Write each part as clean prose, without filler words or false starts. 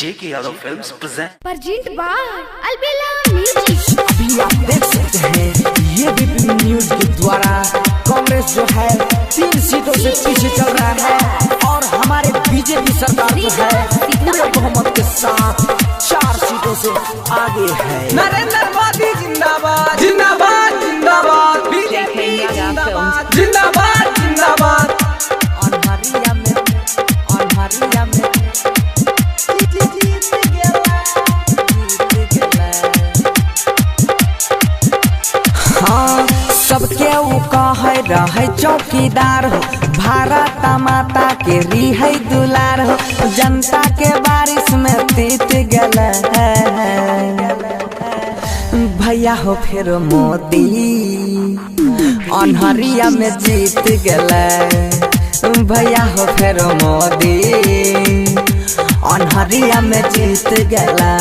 JK Yadav Films present Present by Albela Music। अभी आप देख सकते हैं ये भी न्यूज के द्वारा कांग्रेस जो है 3 सीटों से पीछे चल रहा है और हमारे बीजेपी सरकार जो है पूरे बहुमत के साथ 4 सीटों से आगे है। नरेंद्र मोदी जिंदाबाद जिंदाबाद जिंदाबाद बीजेपी जिंदाबाद जिंदाबाद जिंदाबाद। अनहरिया में हाँ सबके ऊ कहे रहे चौकीदार हो, भारत माता के रिहै दुलार हो, जनता के बारिश में तीत गल भैया हो फिर मोदी अनहरिया में जीत गल भैया हो फिर मोदी अनहरिया में जीत गला।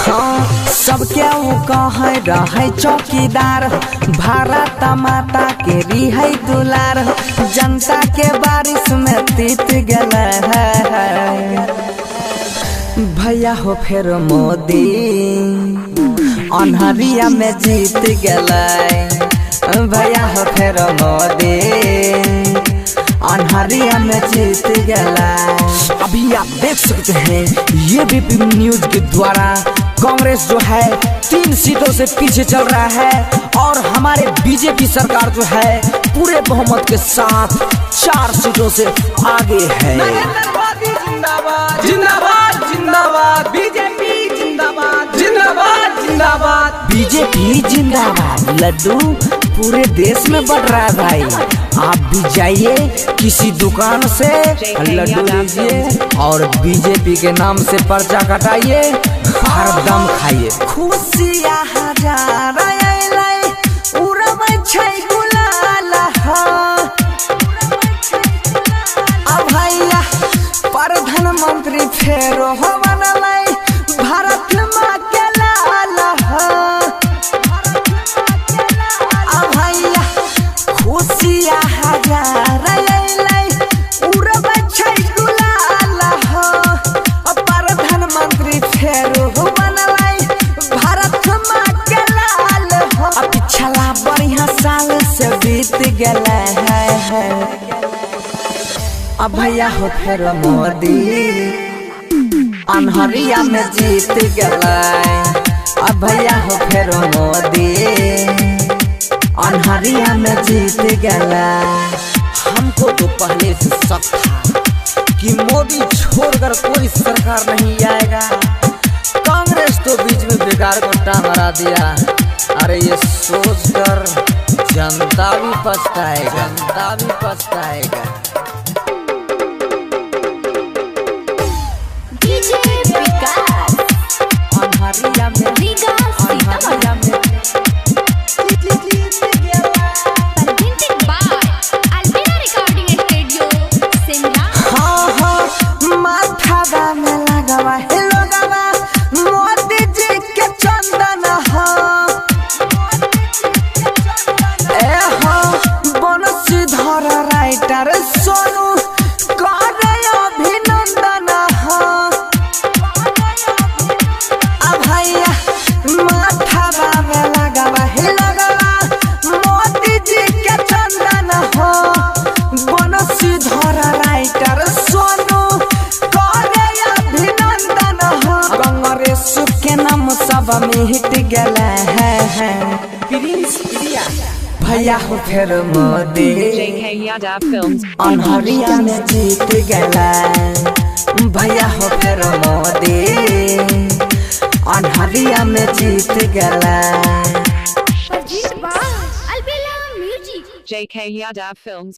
हाँ सबके ऊ कहे रहे चौकीदार हो, भारत माता के रिहै दुलार हो, जनता के बारिश में तीत गला भैया हो फिर मोदी अनहरिया में जीत गला भैया हो फिर मोदी अनहरिया में जीत गला। अभी आप देख सकते हैं ये भी न्यूज के द्वारा कांग्रेस जो है 3 सीटों से पीछे चल रहा है और हमारे बीजेपी सरकार जो है पूरे बहुमत के साथ 4 सीटों से आगे है। नरेंद्र मोदी जिंदाबाद जिंदाबाद जिंदाबाद बीजेपी जिंदाबाद जिंदाबाद जिंदाबाद बीजेपी जिंदाबाद। लड्डू पूरे देश में बढ़ रहा है भाई, आप भी जाइए किसी दुकान से लड्डू लीजिए और बीजेपी के नाम से पर्चा कटाइए, हरदम खाइए। खुशियाँ हजार भैया प्रधानमंत्री फेरो बनलै भारत माँ के लाल भैया खुशियाँ हजार प्रधानमंत्री फेरो बनलै भारत माँ के लाल पिछला बढ़िया साल से बीत गया है अब भैया हो फिर मोदी अनहरिया में जीत गया। अब भैया हो फिर मोदी अनहरिया में जीत गया। हमको तो पहले से शक था कि मोदी छोड़कर कोई सरकार नहीं आएगा, कांग्रेस तो बीच में बेकार को टांग दिया। अरे ये सोचकर जनता भी पछताएगा, जनता भी पछताएगा। अनहरिया में अनहरिया में Presented by Albela Recording Studio, Simla। हाँ हाँ माथा में लगावा हेलो गावा मोदी जी के चंदन हो ए हो बनसीधर राइटर सोनू करे अभिनंदन हो भैया माथा में लगावा हेलो गावा मोदी जी के चंदन हो बनसीधर राइटर सोनू करे अभिनंदन हो। कांग्रेस के नाम सब में हिट गया है भैया हो फिर मोदी JK Yadav Films अनहरिया में जीत गया भैया हो फिर मोदी अनहरिया में जीत गया। Present by Albela Music। JK Yadav Films